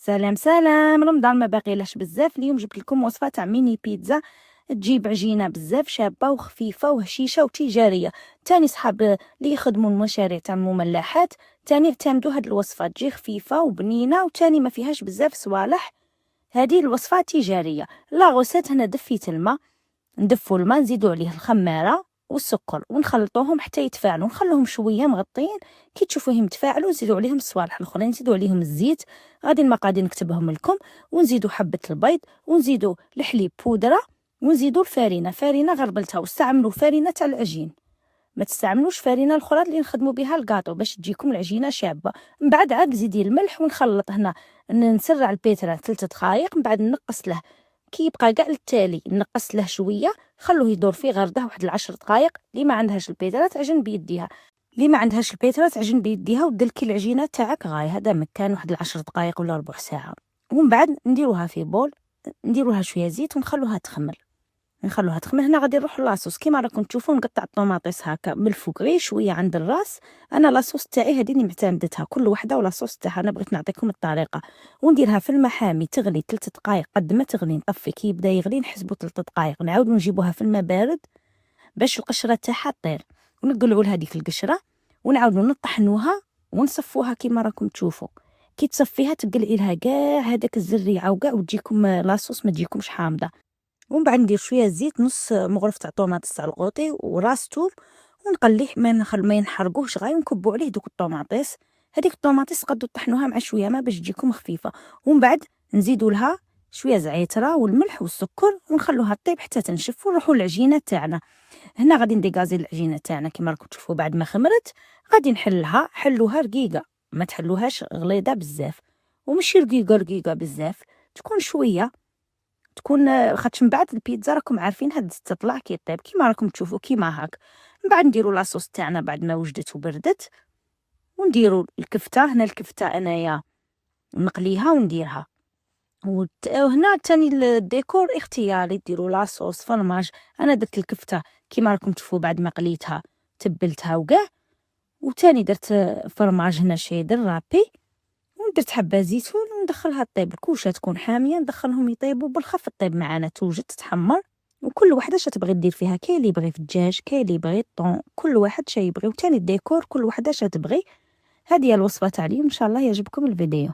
سلام سلام، رمضان ما باقيلاش بزاف. اليوم جبت لكم وصفه تاع ميني بيتزا. تجيب عجينه بزاف شابه وخفيفه وهشيشه وتجاريه. تاني صحاب اللي يخدموا المشاريع تاع المملحات تاني اعتمدوا هاد الوصفه، تجي خفيفه وبنينه وتاني ما فيهاش بزاف صوالح. هذه الوصفه تجاريه. لا غوسات، هنا دفيت الماء، ندفوا الماء نزيدوا عليه الخماره والسكر ونخلطوهم حتى يتفاعلوا، نخلوهم شويه مغطين. كي تشوفوهم تفاعلوا نزيدوا عليهم الصوالح الاخرين، نزيدوا عليهم الزيت. غادي المقادير نكتبهم لكم. ونزيدوا حبه البيض، ونزيدوا الحليب بودره، ونزيدوا الفارينه غربلتها، واستعملوا فارينه تاع العجين، ما تستعملوش فارينه الاخرى اللي نخدموا بها الكاطو باش تجيكم العجينه شابه. من بعد عاد زيدي الملح ونخلط هنا. نسرع البيتره 3 دقائق، من بعد نقص له كي يبقى كاع التالي، نقص له شويه، خلوه يدور في غرده واحد 10 دقائق. اللي ما عندهاش البيتره تعجن بيديها، تعجن بيديها ودلكي العجينه تاعك غايه. هذا مكان واحد 10 دقائق ولا ربع ساعه. ومن بعد نديروها في بول، نديروها شويه زيت ونخلوها تخمر. هنا غادي نروح لاصوص. كيما راكم تشوفوا نقطع الطوماطيس هكا من الفوق غير شويه عند الراس. انا لاصوص تاعي هذه اللي معتمدتها، كل وحده ولاصوص تاعها، انا بغيت نعطيكم الطريقه. ونديرها في الماء حامي تغلي 3 دقائق. قد ما تغلي نطفي، كي يبدا يغلي نحسبوا 3 دقائق، نعاودوا نجيبوها في الماء بارد باش القشره تاعها طير، ونقلعوا لهذيك القشره ونعاودوا نطحنوها ونصفوها كيما راكم تشوفوا. كي تصفيها تقلعي لها كاع هذاك الزريعه وكاع، وتجيكم لاصوص ما تجيكمش حامضه. ومن بعد ندير شويه زيت، نص مغرف تاع طوماطيس تاع القوطي وراس توم، ونقليه ما ينحرقوش غاي، ونكبوا عليه دوك الطوماطيس. هذيك الطوماطيس قدو طحنوها مع شويه ما باش تجيكم خفيفه. ومن بعد نزيدوا لها شويه زعيتره والملح والسكر ونخلوها طيب حتى تنشف، ونروحوا للعجينه تاعنا. هنا غادي نديكازي العجينه تاعنا كيما راكم تشوفوا. بعد ما خمرت غادي نحلها، حلوها رقيقه، ما تحلوهاش غليظه بزاف، وماشي رقيقه بزاف، تكون شويه، تكون خاطش من بعد البيتزا راكم عارفينها تطلع كي طيب كيما راكم تشوفوا كيما هاك. من بعد نديروا لاصوص تاعنا بعد ما وجدت وبردت، ونديروا الكفته. هنا الكفته انايا نقليها ونديرها. وهنا تاني الديكور اختياري، ديروا لاصوص فرماج. انا درت الكفته كيما راكم تشوفوا بعد ما قليتها تبلتها وكاع. وتاني درت فرماج هنا شيدر رابي، ودرت حبه زيتون وندخلها طيب. الكوشه تكون حاميه، ندخلهم يطيبوا بالخف الطيب معانا، توجد تتحمر. وكل وحده اش تبغي دير فيها، كاين اللي يبغي في الدجاج، كاين اللي يبغي الطون، كل واحد شي يبغي. وتاني الديكور كل وحده اش تبغي. هذه هي الوصفه تاع اليوم، ان شاء الله يعجبكم الفيديو.